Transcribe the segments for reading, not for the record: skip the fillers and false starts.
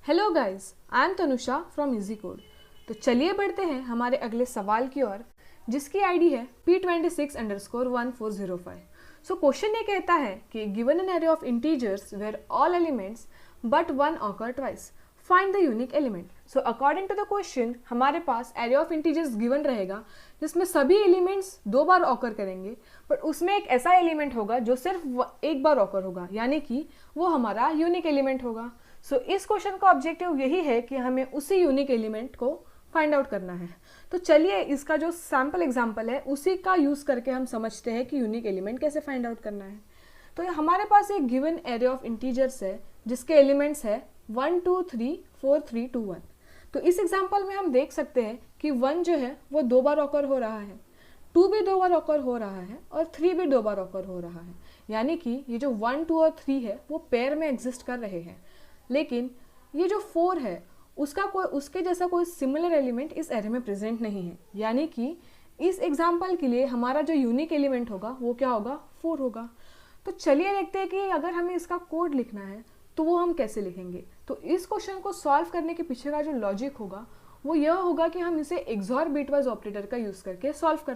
Hello guys, I am Tanusha from easy code. तो चलिए बढ़ते हैं हमारे अगले सवाल की ओर, जिसकी आईडी है P26_1405। सो क्वेश्चन ये कहता है कि given an array of integers where all elements but one occur twice, find the unique element. So according to the question हमारे पास एरे ऑफ इंटीजर्स गिवन रहेगा जिसमें सभी एलिमेंट्स दो बार ऑकर करेंगे, बट उसमें एक ऐसा एलिमेंट होगा जो सिर्फ एक बार ऑकर होगा, यानी कि वो हमारा यूनिक एलिमेंट होगा। सो इस क्वेश्चन का ऑब्जेक्टिव यही है कि हमें उसी यूनिक एलिमेंट को फाइंड आउट करना है। तो चलिए इसका जो सैम्पल एग्जांपल है उसी का यूज करके हम समझते हैं कि यूनिक एलिमेंट कैसे फाइंड आउट करना है। तो हमारे पास एक गिवन एरे ऑफ इंटीजर्स है जिसके एलिमेंट्स है 1 2 3 4 3 2 1। तो इस एग्जांपल में हम देख सकते हैं कि 1 जो है वो दो बार ऑकर हो रहा है, 2 भी दो बार ऑकर हो रहा है और 3 भी दो बार ऑकर हो रहा है, यानी कि ये जो 1 2 और 3 है वो पेयर में एग्जिस्ट कर रहे हैं। लेकिन ये जो 4 है उसके जैसा कोई सिमिलर एलिमेंट इस एरे में प्रेजेंट नहीं है, यानी कि इस एग्जाम्पल के लिए हमारा जो यूनिक एलिमेंट होगा वो क्या होगा, 4 होगा। तो चलिए देखते हैं कि अगर हमें इसका कोड लिखना है तो वो हम कैसे लिखेंगे। तो इस क्वेश्चन को सॉल्व करने के पीछे का जो लॉजिक होगा वो यह होगा कि हम इसे एक्सॉर बिटवाइज ऑपरेटर का यूज करके सॉल्व कर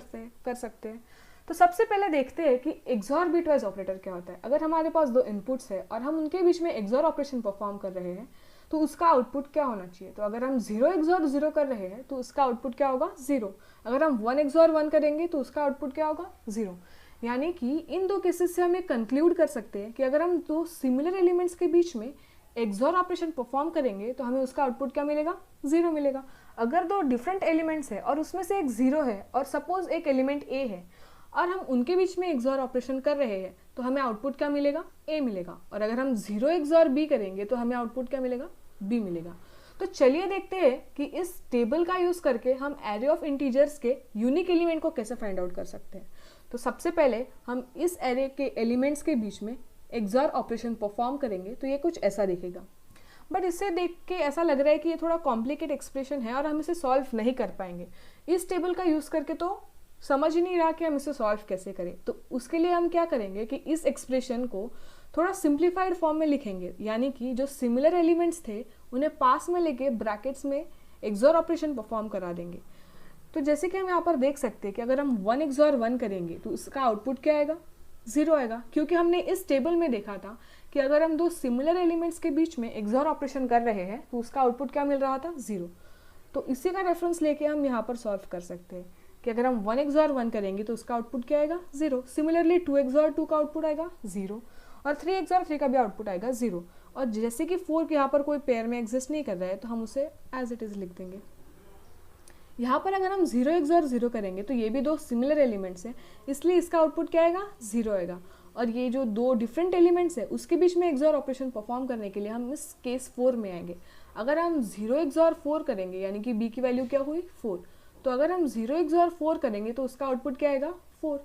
सकते हैं। तो सबसे पहले देखते हैं कि एक्सॉर बिटवाइज ऑपरेटर क्या होता है। अगर हमारे पास दो इनपुट्स है और हम उनके बीच में एक्सॉर ऑपरेशन परफॉर्म कर रहे हैं तो उसका आउटपुट क्या होना चाहिए। तो अगर हम 0 एक्सॉर 0 कर रहे हैं तो उसका आउटपुट क्या होगा, 0। अगर हम 1 एक्सॉर 1 करेंगे तो उसका आउटपुट क्या होगा, 0। यानी कि इन दो केसेस से हम ये कंक्लूड कर सकते हैं कि अगर हम दो सिमिलर एलिमेंट्स के बीच में एक्सॉर ऑपरेशन परफॉर्म करेंगे तो हमें उसका आउटपुट क्या मिलेगा, 0 मिलेगा। अगर दो डिफरेंट एलिमेंट्स है और उसमें से एक 0 है और सपोज एक एलिमेंट ए है और हम उनके बीच में एक्सॉर ऑपरेशन कर रहे हैं तो हमें आउटपुट क्या मिलेगा, ए मिलेगा। और अगर हम 0 एक्सॉर बी करेंगे तो हमें आउटपुट क्या मिलेगा, बी मिलेगा। तो चलिए देखते हैं कि इस टेबल का यूज करके हम एरे ऑफ इंटीजर्स के यूनिक एलिमेंट को कैसे फाइंड आउट कर सकते हैं। तो सबसे पहले हम इस एरे के एलिमेंट्स के बीच में एक्सॉर ऑपरेशन परफॉर्म करेंगे तो ये कुछ ऐसा दिखेगा। बट इसे देख के ऐसा लग रहा है कि ये थोड़ा कॉम्प्लिकेट एक्सप्रेशन है और हम इसे सॉल्व नहीं कर पाएंगे। इस टेबल का यूज करके तो समझ ही नहीं रहा कि हम इसे सॉल्व कैसे करें। तो उसके लिए हम क्या करेंगे कि इस एक्सप्रेशन को थोड़ा सिंप्लीफाइड फॉर्म में लिखेंगे, यानी कि जो सिमिलर एलिमेंट्स थे उन्हें पास में लेके ब्रैकेट्स में एक्सॉर ऑपरेशन परफॉर्म करा देंगे। तो जैसे कि हम यहाँ पर देख सकते हैं कि अगर हम 1 एक्सॉर 1 करेंगे तो उसका आउटपुट क्या आएगा, 0 आएगा, क्योंकि हमने इस टेबल में देखा था कि अगर हम दो सिमिलर एलिमेंट्स के बीच में एक्सॉर ऑपरेशन कर रहे हैं तो उसका आउटपुट क्या मिल रहा था, 0। तो इसी का रेफरेंस लेके हम यहाँ पर सॉल्व कर सकते हैं कि अगर हम 1 एक्सॉर 1 करेंगे तो उसका आउटपुट क्या आएगा, 0। सिमिलरली 2 एक्सॉर 2 का आउटपुट आएगा 0 और 3 एक्सॉर 3 का भी आउटपुट आएगा 0। और जैसे कि 4 यहाँ पर कोई पेयर में एग्जिस्ट नहीं कर रहा है तो हम उसे एज इट इज लिख देंगे। यहाँ पर अगर हम 0 एक्सॉर 0 करेंगे तो ये भी दो सिमिलर एलिमेंट्स हैं, इसलिए इसका आउटपुट क्या आएगा, 0 आएगा। और ये जो दो डिफरेंट एलिमेंट्स है उसके बीच में एक्सॉर ऑपरेशन परफॉर्म करने के लिए हम इस केस 4 में आएंगे। अगर हम 0 एक्सॉर 4 करेंगे यानी कि b की वैल्यू क्या हुई, 4। तो अगर हम 0 एक्सॉर 4 करेंगे तो उसका आउटपुट क्या आएगा, 4।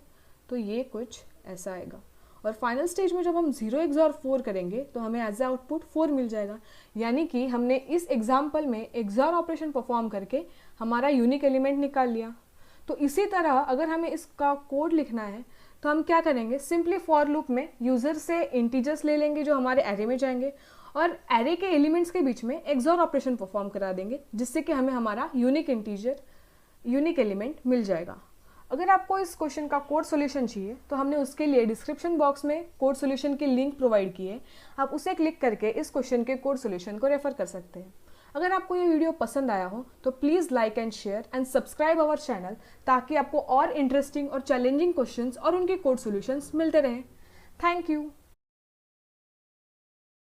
तो ये कुछ ऐसा आएगा। और फाइनल स्टेज में जब हम 0 एक्सॉर 4 करेंगे तो हमें एज ए आउटपुट 4 मिल जाएगा, यानी कि हमने इस एग्जाम्पल में एक्सॉर ऑपरेशन परफॉर्म करके हमारा यूनिक एलिमेंट निकाल लिया। तो इसी तरह अगर हमें इसका कोड लिखना है तो हम क्या करेंगे, सिंपली फॉर लूप में यूजर से इंटीजर्स ले लेंगे जो हमारे एरे में जाएंगे और एरे के एलिमेंट्स के बीच में एक्सॉर ऑपरेशन परफॉर्म करा देंगे, जिससे कि हमें हमारा यूनिक एलिमेंट मिल जाएगा। अगर आपको इस क्वेश्चन का कोड सॉल्यूशन चाहिए तो हमने उसके लिए डिस्क्रिप्शन बॉक्स में कोड सॉल्यूशन की लिंक प्रोवाइड की है, आप उसे क्लिक करके इस क्वेश्चन के कोड सॉल्यूशन को रेफर कर सकते हैं। अगर आपको ये वीडियो पसंद आया हो तो please like and share and subscribe our channel, ताकि आपको और इंटरेस्टिंग और चैलेंजिंग क्वेश्चंस और उनके कोड सॉल्यूशंस मिलते रहें। Thank you.